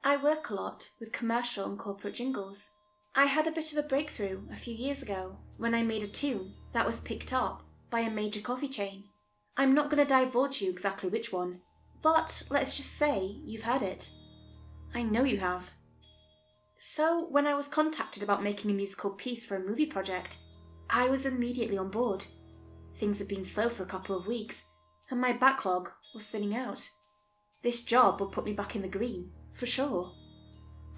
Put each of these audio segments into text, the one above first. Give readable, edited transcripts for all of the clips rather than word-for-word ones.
I work a lot with commercial and corporate jingles. I had a bit of a breakthrough a few years ago when I made a tune that was picked up by a major coffee chain. I'm not going to divulge you exactly which one, but let's just say you've heard it. I know you have. So when I was contacted about making a musical piece for a movie project, I was immediately on board. Things had been slow for a couple of weeks, and my backlog was thinning out. This job would put me back in the green, for sure.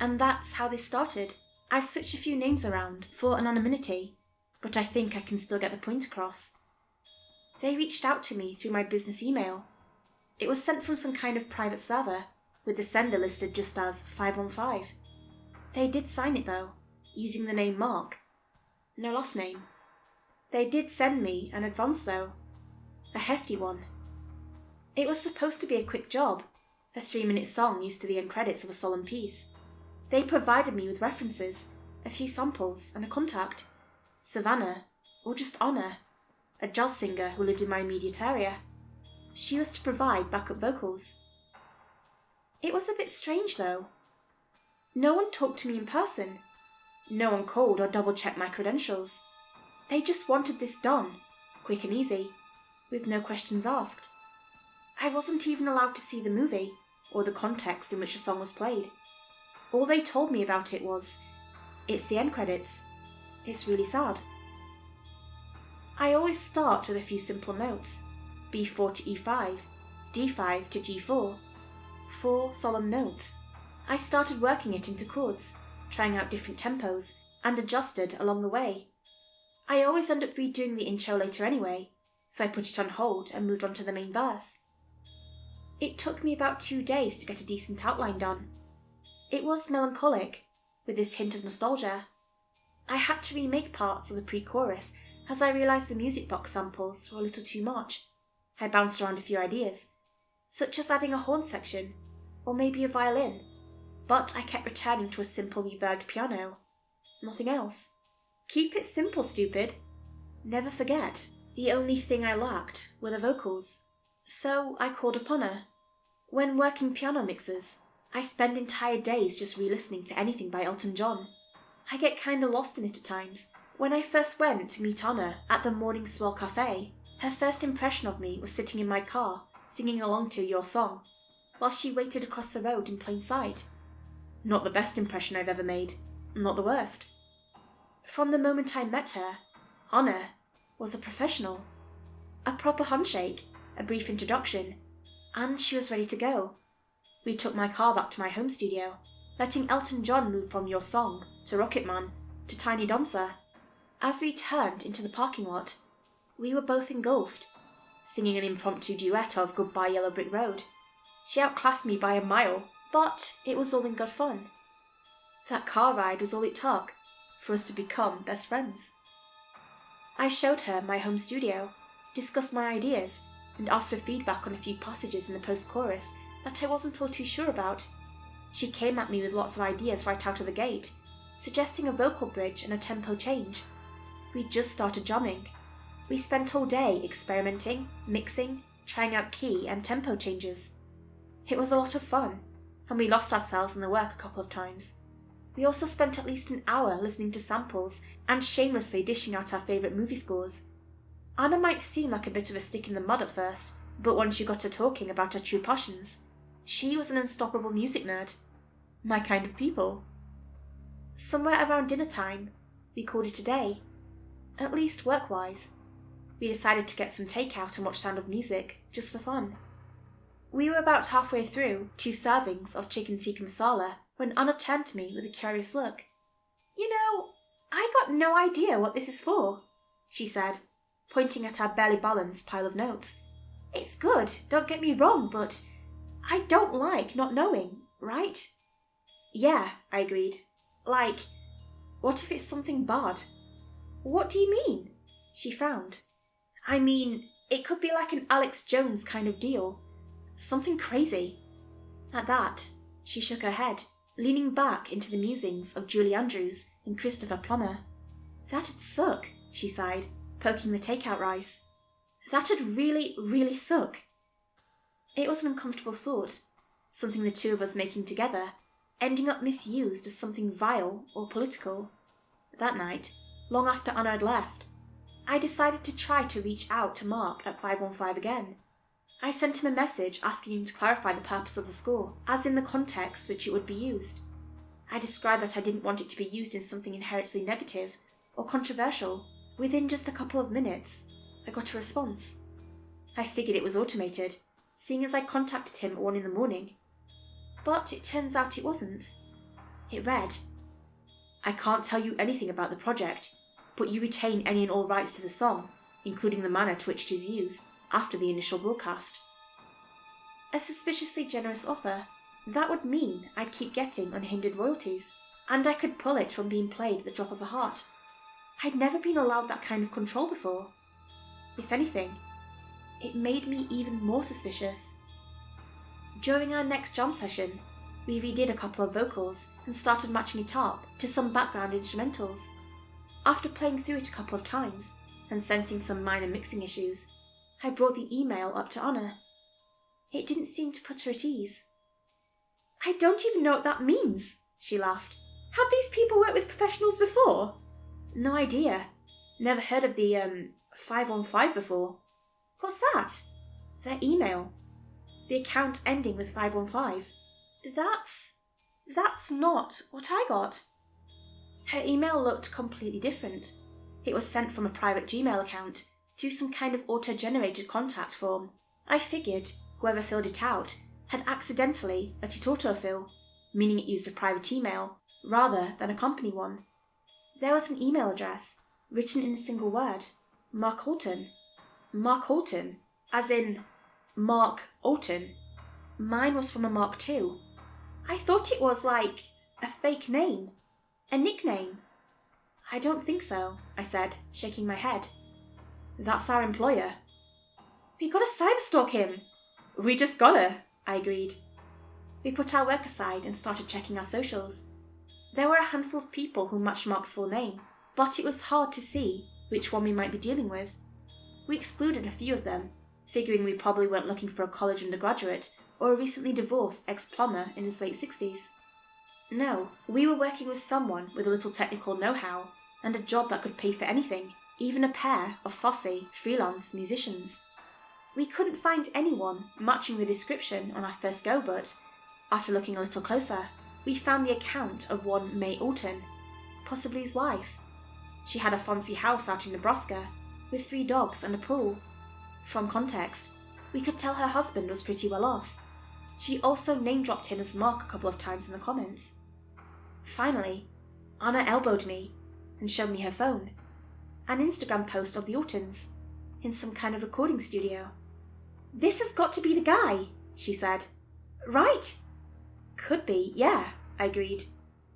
And that's how this started. I've switched a few names around for anonymity, but I think I can still get the point across. They reached out to me through my business email. It was sent from some kind of private server, with the sender listed just as 515. They did sign it though, using the name Mark. No last name. They did send me an advance though. A hefty one. It was supposed to be a quick job, a 3-minute song used to the end credits of a solemn piece. They provided me with references, a few samples, and a contact. Savannah, or just Honor, a jazz singer who lived in my immediate area. She was to provide backup vocals. It was a bit strange though. No one talked to me in person. No one called or double-checked my credentials. They just wanted this done, quick and easy, with no questions asked. I wasn't even allowed to see the movie, or the context in which the song was played. All they told me about it was, it's the end credits. It's really sad. I always start with a few simple notes, B4 to E5, D5 to G4. 4 solemn notes. I started working it into chords, trying out different tempos, and adjusted along the way. I always end up redoing the intro later anyway, so I put it on hold and moved on to the main verse. It took me about 2 days to get a decent outline done. It was melancholic, with this hint of nostalgia. I had to remake parts of the pre-chorus as I realised the music box samples were a little too much. I bounced around a few ideas, such as adding a horn section, or maybe a violin, but I kept returning to a simple reverbed piano. Nothing else. Keep it simple, stupid. Never forget, the only thing I lacked were the vocals. So I called upon her. When working piano mixes, I spend entire days just re-listening to anything by Elton John. I get kinda lost in it at times. When I first went to meet Anna at the Morning Swell Cafe, her first impression of me was sitting in my car, singing along to Your Song, while she waited across the road in plain sight. Not the best impression I've ever made, not the worst. From the moment I met her, Anna was a professional. A proper handshake, a brief introduction, and she was ready to go. We took my car back to my home studio, letting Elton John move from Your Song to Rocketman to Tiny Dancer. As we turned into the parking lot, we were both engulfed, singing an impromptu duet of Goodbye Yellow Brick Road. She outclassed me by a mile, but it was all in good fun. That car ride was all it took for us to become best friends. I showed her my home studio, discussed my ideas, and asked for feedback on a few passages in the post-chorus that I wasn't all too sure about. She came at me with lots of ideas right out of the gate, suggesting a vocal bridge and a tempo change. We just started jamming. We spent all day experimenting, mixing, trying out key and tempo changes. It was a lot of fun, and we lost ourselves in the work a couple of times. We also spent at least an hour listening to samples and shamelessly dishing out our favourite movie scores. Anna might seem like a bit of a stick in the mud at first, but once you got her talking about her true passions, she was an unstoppable music nerd. My kind of people. Somewhere around dinner time, we called it a day. At least work-wise. We decided to get some takeout and watch Sound of Music, just for fun. We were about halfway through 2 servings of chicken tikka masala when Anna turned to me with a curious look. "You know, I got no idea what this is for," she said, pointing at our barely balanced pile of notes. "It's good, don't get me wrong, but I don't like not knowing, right?" "Yeah," I agreed. "Like, what if it's something bad?" "What do you mean?" She frowned. "I mean, it could be like an Alex Jones kind of deal. Something crazy." At that, she shook her head, leaning back into the musings of Julie Andrews and Christopher Plummer. "That'd suck," she sighed, poking the takeout rice. "That'd really, really suck." It was an uncomfortable thought, something the two of us making together, ending up misused as something vile or political. That night, long after Anna had left, I decided to try to reach out to Mark at 515 again. I sent him a message asking him to clarify the purpose of the score, as in the context which it would be used. I described that I didn't want it to be used in something inherently negative or controversial. Within just a couple of minutes, I got a response. I figured it was automated, seeing as I contacted him at 1 in the morning. But it turns out it wasn't. It read, "I can't tell you anything about the project, but you retain any and all rights to the song, including the manner to which it is used, after the initial broadcast." A suspiciously generous offer. That would mean I'd keep getting unhindered royalties, and I could pull it from being played at the drop of a hat. I'd never been allowed that kind of control before. If anything, it made me even more suspicious. During our next jam session, we redid a couple of vocals and started matching it up to some background instrumentals. After playing through it a couple of times and sensing some minor mixing issues, I brought the email up to Anna. It didn't seem to put her at ease. "I don't even know what that means," she laughed. "Have these people worked with professionals before?" "No idea. Never heard of the 515 before." "What's that?" "Their email. The account ending with 515. That's not what I got." Her email looked completely different. It was sent from a private Gmail account through some kind of auto-generated contact form. I figured whoever filled it out had accidentally let it autofill, meaning it used a private email rather than a company one. There was an email address, written in a single word, Mark Alton. Mark Alton, as in Mark Alton. Mine was from a Mark II. I thought it was like a fake name, a nickname. "I don't think so," I said, shaking my head. "That's our employer." "We gotta cyberstalk him." "We just gotta," I agreed. We put our work aside and started checking our socials. There were a handful of people who matched Mark's full name, but it was hard to see which one we might be dealing with. We excluded a few of them, figuring we probably weren't looking for a college undergraduate or a recently divorced ex-plumber in his late 60s. No, we were working with someone with a little technical know-how and a job that could pay for anything, even a pair of saucy, freelance musicians. We couldn't find anyone matching the description on our first go, but after looking a little closer, we found the account of one May Alton, possibly his wife. She had a fancy house out in Nebraska, with 3 dogs and a pool. From context, we could tell her husband was pretty well off. She also name-dropped him as Mark a couple of times in the comments. Finally, Anna elbowed me and showed me her phone. An Instagram post of the Altons, in some kind of recording studio. "This has got to be the guy," she said. "Right?" "Could be, yeah," I agreed.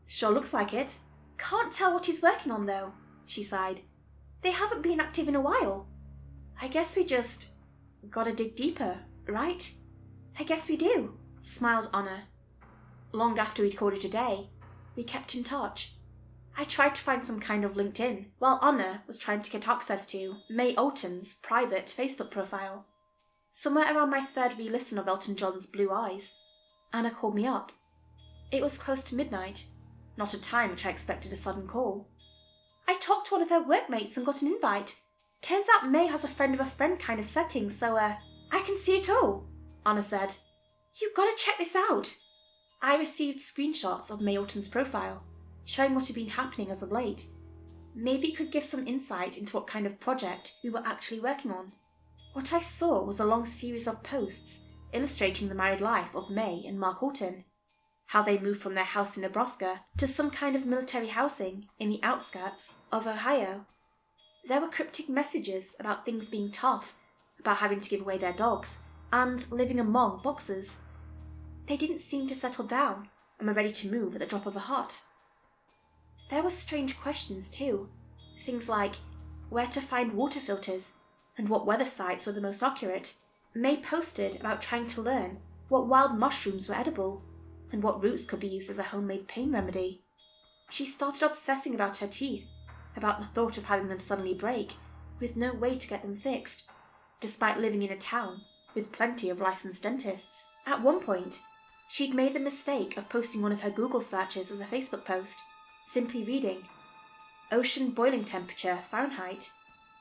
"Sure looks like it. Can't tell what he's working on, though," she sighed. "They haven't been active in a while. I guess we just gotta dig deeper, right?" "I guess we do," smiled Anna. Long after we'd called it a day, we kept in touch. I tried to find some kind of LinkedIn, while Anna was trying to get access to May Alton's private Facebook profile. Somewhere around my 3rd re-listen of Elton John's Blue Eyes, Anna called me up. It was close to midnight, not a time which I expected a sudden call. "I talked to one of her workmates and got an invite. Turns out May has a friend of a friend kind of setting, so I can see it all," Anna said. "You gotta check this out." I received screenshots of May Alton's profile, showing what had been happening as of late. Maybe it could give some insight into what kind of project we were actually working on. What I saw was a long series of posts illustrating the married life of May and Mark Alton, how they moved from their house in Nebraska to some kind of military housing in the outskirts of Ohio. There were cryptic messages about things being tough, about having to give away their dogs, and living among boxers. They didn't seem to settle down and were ready to move at the drop of a hat. There were strange questions too, things like where to find water filters and what weather sites were the most accurate. May posted about trying to learn what wild mushrooms were edible and what roots could be used as a homemade pain remedy. She started obsessing about her teeth, about the thought of having them suddenly break, with no way to get them fixed, despite living in a town with plenty of licensed dentists. At one point, She'd made the mistake of posting one of her Google searches as a Facebook post, simply reading, "Ocean boiling temperature, Fahrenheit."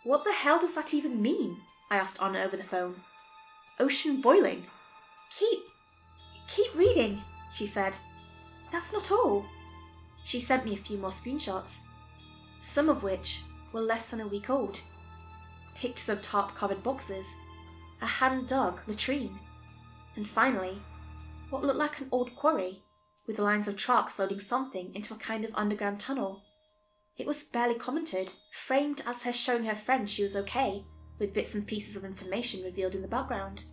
"What the hell does that even mean?" I asked Anna over the phone. "Ocean boiling?" Keep reading," she said. "That's not all." She sent me a few more screenshots, some of which were less than a week old. Pictures of tarp-covered boxes, a hand-dug latrine, and finally, what looked like an old quarry, with lines of trucks loading something into a kind of underground tunnel. It was barely commented, framed as her showing her friend she was okay, with bits and pieces of information revealed in the background.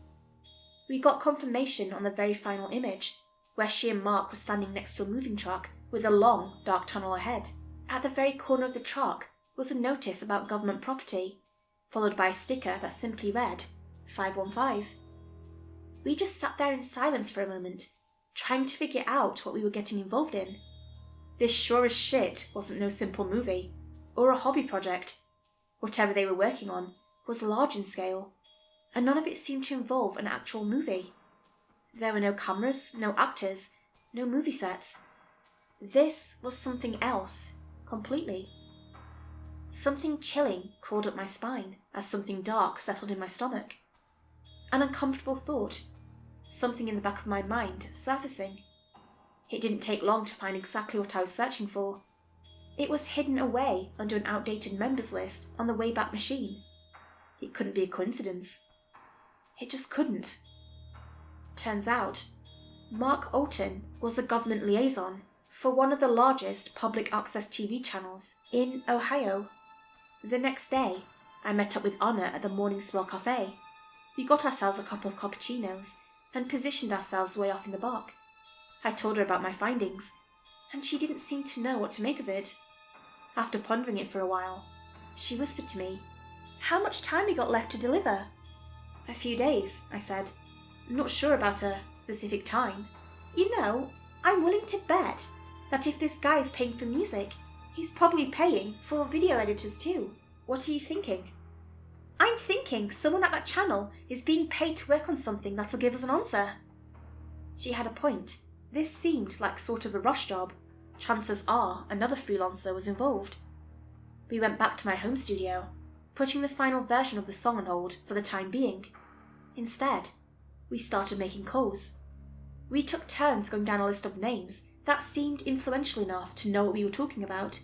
We got confirmation on the very final image, where she and Mark were standing next to a moving truck with a long, dark tunnel ahead. At the very corner of the truck was a notice about government property, followed by a sticker that simply read, 515. We just sat there in silence for a moment, trying to figure out what we were getting involved in. This sure as shit wasn't no simple movie, or a hobby project. Whatever they were working on was large in scale, and none of it seemed to involve an actual movie. There were no cameras, no actors, no movie sets. This was something else, completely. Something chilling crawled up my spine as something dark settled in my stomach. An uncomfortable thought, something in the back of my mind surfacing. It didn't take long to find exactly what I was searching for. It was hidden away under an outdated members list on the Wayback Machine. It couldn't be a coincidence. It just couldn't. Turns out, Mark Alton was a government liaison for one of the largest public access TV channels in Ohio. The next day, I met up with Anna at the Morning Swell Cafe. We got ourselves a couple of cappuccinos and positioned ourselves way off in the park. I told her about my findings, and she didn't seem to know what to make of it. After pondering it for a while, she whispered to me, "How much time we got left to deliver?" "A few days," I said. "Not sure about a specific time." "You know, I'm willing to bet that if this guy is paying for music, he's probably paying for video editors too." "What are you thinking?" "I'm thinking someone at that channel is being paid to work on something that'll give us an answer." She had a point. This seemed like sort of a rush job. Chances are another freelancer was involved. We went back to my home studio, putting the final version of the song on hold for the time being. Instead, we started making calls. We took turns going down a list of names that seemed influential enough to know what we were talking about.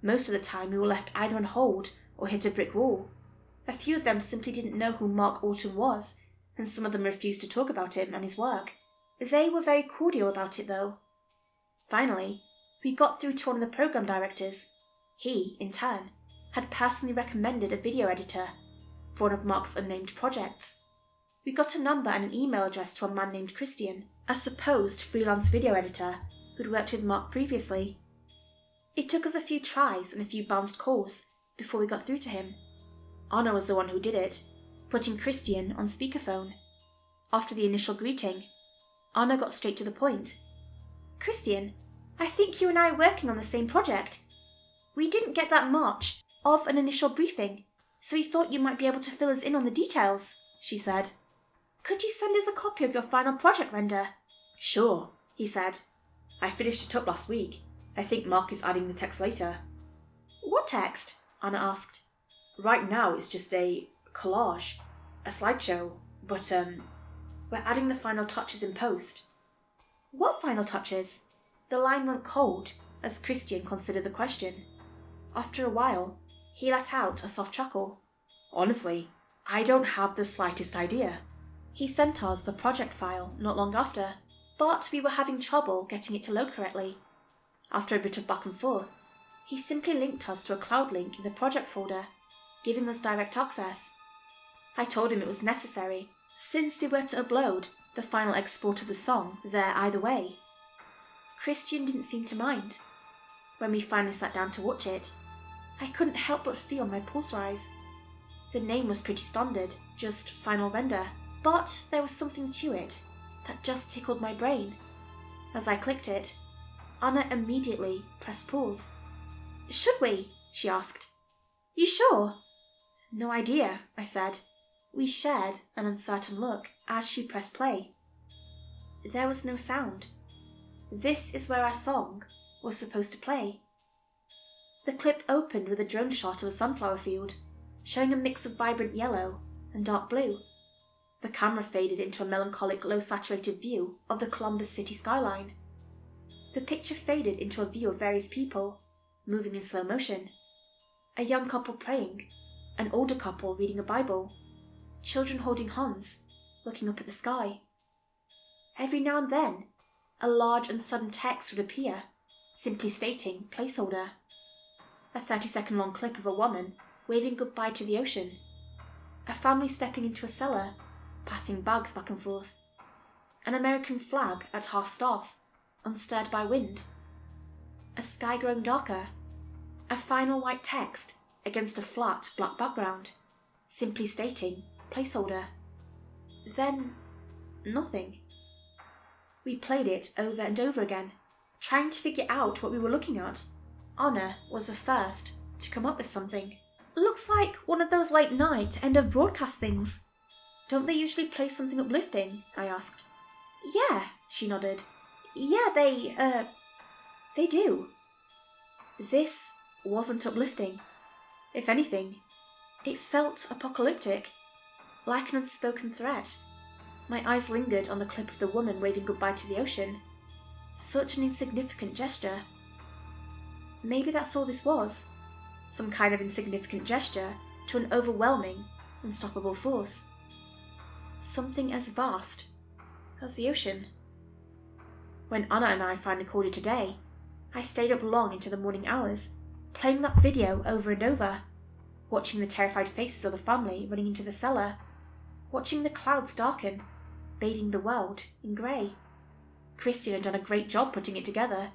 Most of the time we were left either on hold or hit a brick wall. A few of them simply didn't know who Mark Alton was, and some of them refused to talk about him and his work. They were very cordial about it, though. Finally, we got through to one of the program directors. He, in turn, had personally recommended a video editor for one of Mark's unnamed projects. We got a number and an email address to a man named Christian, a supposed freelance video editor who'd worked with Mark previously. It took us a few tries and a few bounced calls before we got through to him. Anna was the one who did it, putting Christian on speakerphone. After the initial greeting, Anna got straight to the point. "Christian, I think you and I are working on the same project. We didn't get that much of an initial briefing, so we thought you might be able to fill us in on the details," she said. "Could you send us a copy of your final project render?" "Sure," he said. "I finished it up last week. I think Mark is adding the text later." "What text?" Anna asked. "Right now it's just a collage, a slideshow, but we're adding the final touches in post." "What final touches?" The line went cold as Christian considered the question. After a while, he let out a soft chuckle. "Honestly, I don't have the slightest idea." He sent us the project file not long after, but we were having trouble getting it to load correctly. After a bit of back and forth, he simply linked us to a cloud link in the project folder, giving us direct access. I told him it was necessary, since we were to upload the final export of the song there either way. Christian didn't seem to mind. When we finally sat down to watch it, I couldn't help but feel my pulse rise. The name was pretty standard, just final render, but there was something to it that just tickled my brain. As I clicked it, Anna immediately pressed pause. "Should we?" she asked. "You sure?" "No idea," I said. We shared an uncertain look as she pressed play. There was no sound. This is where our song was supposed to play. The clip opened with a drone shot of a sunflower field, showing a mix of vibrant yellow and dark blue. The camera faded into a melancholic, low-saturated view of the Columbus city skyline. The picture faded into a view of various people, moving in slow motion. A young couple praying, an older couple reading a Bible, children holding hands, looking up at the sky. Every now and then, a large and sudden text would appear, simply stating placeholder. A 30-second long clip of a woman waving goodbye to the ocean. A family stepping into a cellar, passing bags back and forth. An American flag at half-staff, unstirred by wind. A sky growing darker. A final white text against a flat black background, simply stating placeholder. Then, nothing. We played it over and over again, trying to figure out what we were looking at. Anna was the first to come up with something. Looks like one of those late night end of broadcast things. Don't they usually play something uplifting? I asked. Yeah, she nodded. Yeah, they do. This wasn't uplifting. If anything, it felt apocalyptic, like an unspoken threat. My eyes lingered on the clip of the woman waving goodbye to the ocean. Such an insignificant gesture. Maybe that's all this was. Some kind of insignificant gesture to an overwhelming, unstoppable force. Something as vast as the ocean. When Anna and I finally called it a day, I stayed up long into the morning hours, playing that video over and over, watching the terrified faces of the family running into the cellar, watching the clouds darken, bathing the world in grey. Christian had done a great job putting it together.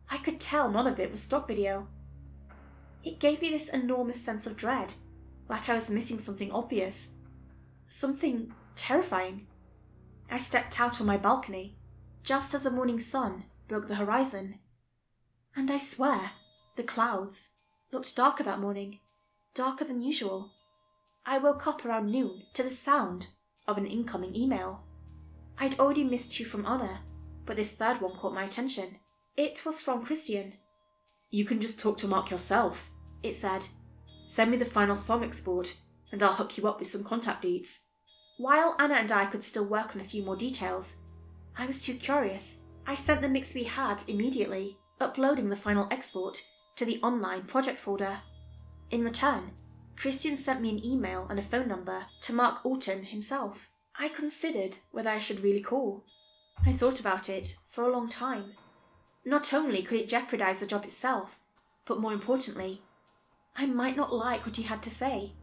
I could tell none of it was stock video. It gave me this enormous sense of dread, like I was missing something obvious. Something terrifying. I stepped out on my balcony, just as the morning sun broke the horizon. And I swear, the clouds looked darker that morning, darker than usual. I woke up around noon to the sound of an incoming email. I'd already missed two from Anna, but this third one caught my attention. It was from Christian. You can just talk to Mark yourself, it said. Send me the final song export, and I'll hook you up with some contact deets. While Anna and I could still work on a few more details, I was too curious. I sent the mix we had immediately, uploading the final export to the online project folder. In return, Christian sent me an email and a phone number to Mark Alton himself. I considered whether I should really call. I thought about it for a long time. Not only could it jeopardize the job itself, but more importantly, I might not like what he had to say.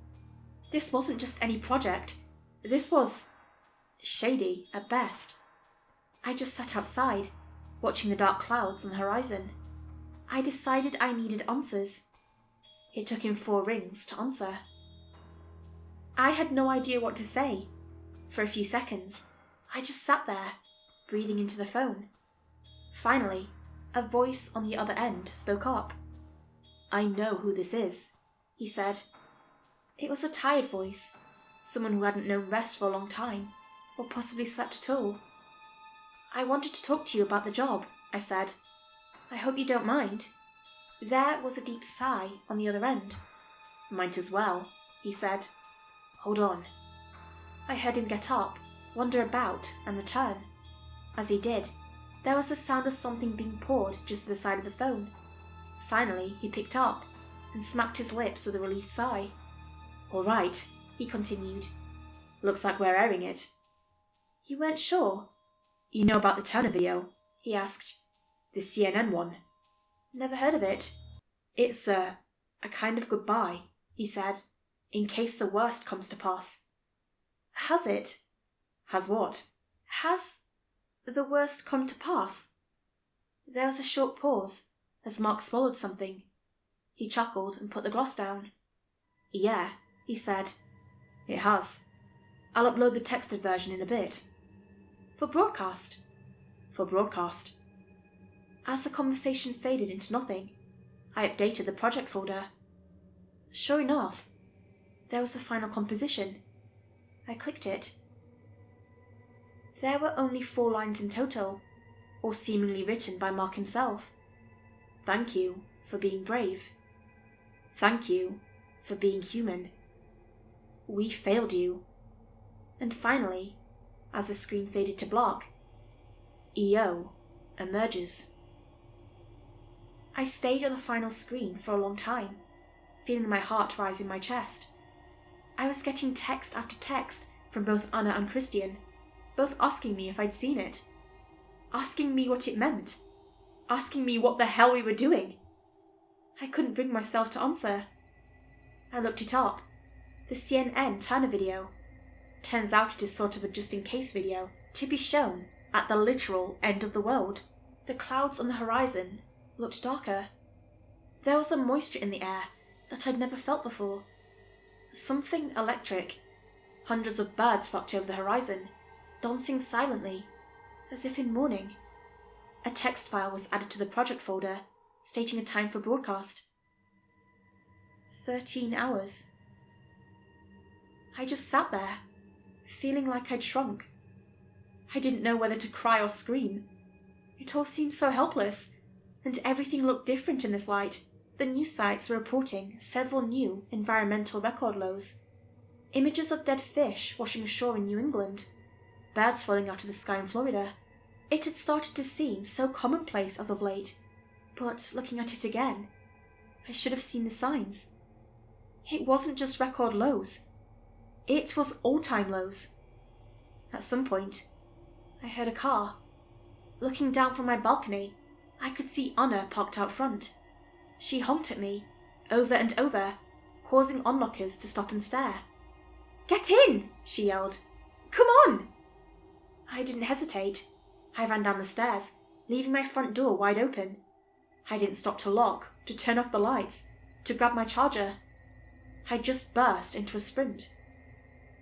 This wasn't just any project. This was shady at best. I just sat outside, watching the dark clouds on the horizon. I decided I needed answers. It took him 4 rings to answer. I had no idea what to say. For a few seconds, I just sat there, breathing into the phone. Finally, a voice on the other end spoke up. I know who this is, he said. It was a tired voice, someone who hadn't known rest for a long time, or possibly slept at all. I wanted to talk to you about the job, I said. I hope you don't mind. There was a deep sigh on the other end. Might as well, he said. Hold on. I heard him get up, wander about, and return. As he did, there was the sound of something being poured just to the side of the phone. Finally, he picked up and smacked his lips with a relieved sigh. All right, he continued. Looks like we're airing it. You weren't sure? You know about the Turner video? He asked. The CNN one. Never heard of it. It's a kind of goodbye, he said, in case the worst comes to pass. Has it? Has what? Has the worst come to pass? There was a short pause as Mark swallowed something. He chuckled and put the glass down. Yeah, he said. It has. I'll upload the texted version in a bit. For broadcast? For broadcast. As the conversation faded into nothing, I updated the project folder. Sure enough, there was the final composition. I clicked it. There were only 4 lines in total, all seemingly written by Mark himself. Thank you for being brave. Thank you for being human. We failed you. And finally, as the screen faded to black, EO emerges. I stayed on the final screen for a long time, feeling my heart rise in my chest. I was getting text after text from both Anna and Christian, both asking me if I'd seen it, asking me what it meant, asking me what the hell we were doing. I couldn't bring myself to answer. I looked it up. The CNN Turner video. Turns out it is sort of a just-in-case video, to be shown at the literal end of the world. The clouds on the horizon looked darker. There was a moisture in the air that I'd never felt before. Something electric. Hundreds of birds flocked over the horizon, dancing silently, as if in mourning. A text file was added to the project folder, stating a time for broadcast. 13 hours. I just sat there, feeling like I'd shrunk. I didn't know whether to cry or scream. It all seemed so helpless, and everything looked different in this light. The news sites were reporting several new environmental record lows. Images of dead fish washing ashore in New England, birds falling out of the sky in Florida. It had started to seem so commonplace as of late, but looking at it again, I should have seen the signs. It wasn't just record lows. It was all-time lows. At some point, I heard a car. Looking down from my balcony, I could see Anna parked out front. She honked at me, over and over, causing onlookers to stop and stare. "Get in!" she yelled. "Come on!" I didn't hesitate. I ran down the stairs, leaving my front door wide open. I didn't stop to lock, to turn off the lights, to grab my charger. I just burst into a sprint.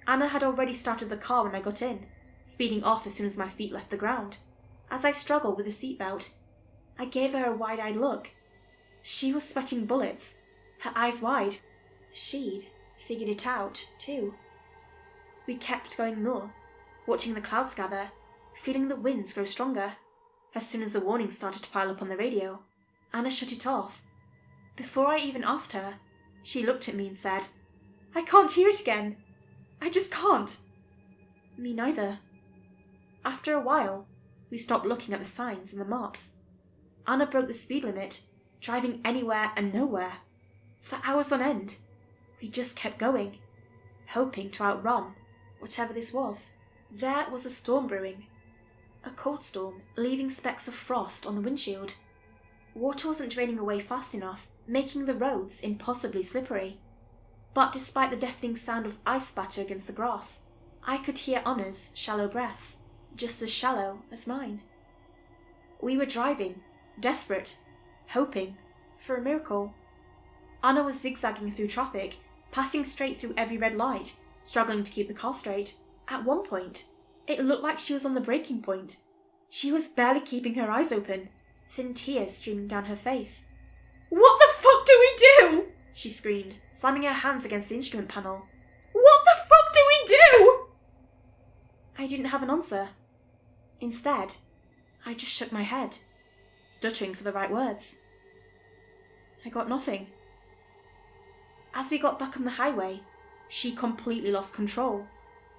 Anna had already started the car when I got in, speeding off as soon as my feet left the ground. As I struggled with the seatbelt, I gave her a wide-eyed look. She was sweating bullets, her eyes wide. She'd figured it out, too. We kept going north, watching the clouds gather, feeling the winds grow stronger. As soon as the warnings started to pile up on the radio, Anna shut it off. Before I even asked her, she looked at me and said, "I can't hear it again. I just can't." Me neither. After a while, we stopped looking at the signs and the maps. Anna broke the speed limit, driving anywhere and nowhere. For hours on end, we just kept going, hoping to outrun whatever this was. There was a storm brewing. A cold storm, leaving specks of frost on the windshield. Water wasn't draining away fast enough, making the roads impossibly slippery. But despite the deafening sound of ice spatter against the grass, I could hear Anna's shallow breaths, just as shallow as mine. We were driving, desperate, hoping for a miracle. Anna was zigzagging through traffic, passing straight through every red light, struggling to keep the car straight. At one point, it looked like she was on the breaking point. She was barely keeping her eyes open, thin tears streaming down her face. "What the fuck do we do?" she screamed, slamming her hands against the instrument panel. "What the fuck do we do?" I didn't have an answer. Instead, I just shook my head, stuttering for the right words. I got nothing. As we got back on the highway, she completely lost control.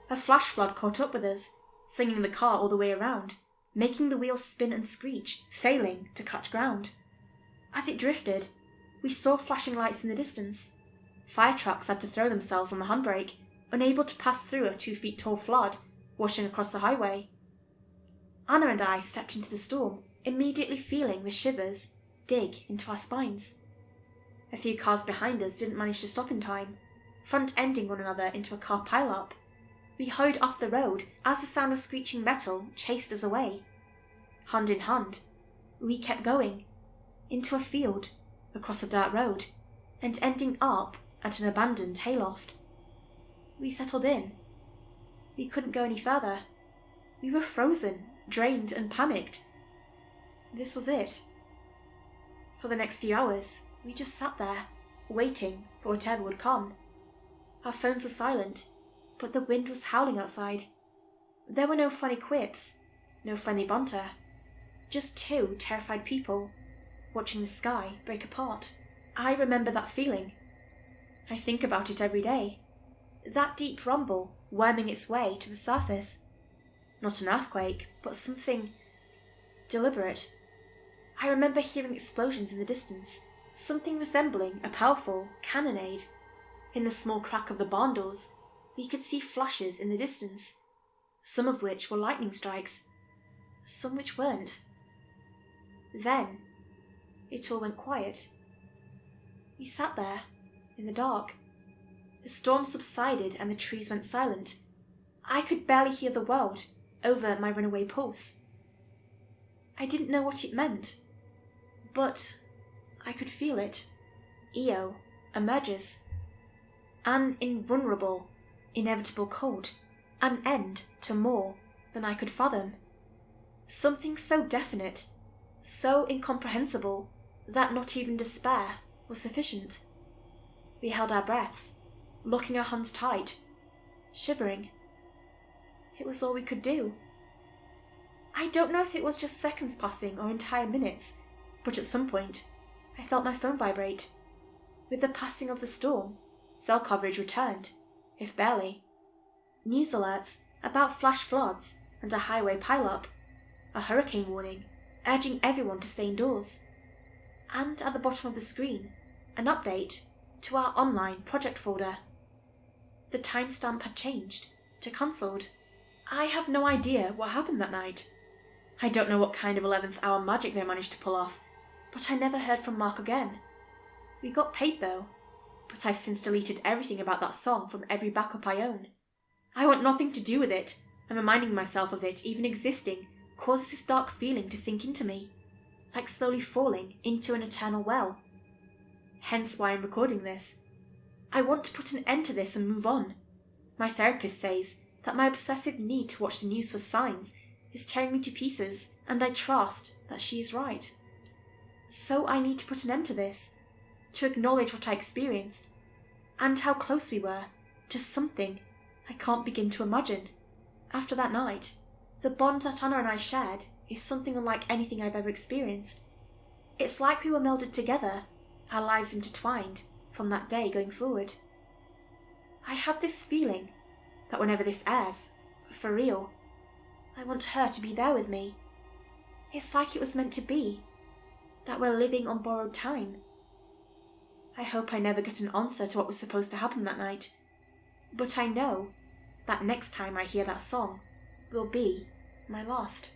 A flash flood caught up with us, slinging the car all the way around, making the wheels spin and screech, failing to catch ground. As it drifted, we saw flashing lights in the distance. Fire trucks had to throw themselves on the handbrake, unable to pass through a 2-feet-tall flood washing across the highway. Anna and I stepped into the storm, immediately feeling the shivers dig into our spines. A few cars behind us didn't manage to stop in time, front-ending one another into a car pile-up. We hurried off the road as the sound of screeching metal chased us away. Hand in hand, we kept going, into a field, across a dirt road, and ending up at an abandoned hayloft. We settled in. We couldn't go any further. We were frozen, drained, and panicked. This was it. For the next few hours, we just sat there, waiting for whatever would come. Our phones were silent, but the wind was howling outside. There were no funny quips, no friendly banter, just two terrified people watching the sky break apart. I remember that feeling. I think about it every day. That deep rumble worming its way to the surface. Not an earthquake, but something deliberate. I remember hearing explosions in the distance, something resembling a powerful cannonade. In the small crack of the barn doors, we could see flashes in the distance, some of which were lightning strikes, some which weren't. Then, it all went quiet. We sat there, in the dark. The storm subsided and the trees went silent. I could barely hear the world over my runaway pulse. I didn't know what it meant, but I could feel it. Io emerges. An invulnerable, inevitable cold. An end to more than I could fathom. Something so definite, so incomprehensible, that not even despair was sufficient. We held our breaths, locking our hands tight, shivering. It was all we could do. I don't know if it was just seconds passing or entire minutes, but at some point, I felt my phone vibrate. With the passing of the storm, cell coverage returned, if barely. News alerts about flash floods and a highway pileup, a hurricane warning, urging everyone to stay indoors. And at the bottom of the screen, an update to our online project folder. The timestamp had changed to cancelled. I have no idea what happened that night. I don't know what kind of 11th hour magic they managed to pull off, but I never heard from Mark again. We got paid though, but I've since deleted everything about that song from every backup I own. I want nothing to do with it, and reminding myself of it even existing causes this dark feeling to sink into me, like slowly falling into an eternal well. Hence why I'm recording this. I want to put an end to this and move on. My therapist says that my obsessive need to watch the news for signs is tearing me to pieces, and I trust that she is right. So I need to put an end to this, to acknowledge what I experienced, and how close we were to something I can't begin to imagine. After that night, the bond that Anna and I shared is something unlike anything I've ever experienced. It's like we were melded together, our lives intertwined, from that day going forward. I have this feeling that whenever this airs, for real, I want her to be there with me. It's like it was meant to be, that we're living on borrowed time. I hope I never get an answer to what was supposed to happen that night, but I know that next time I hear that song will be my last.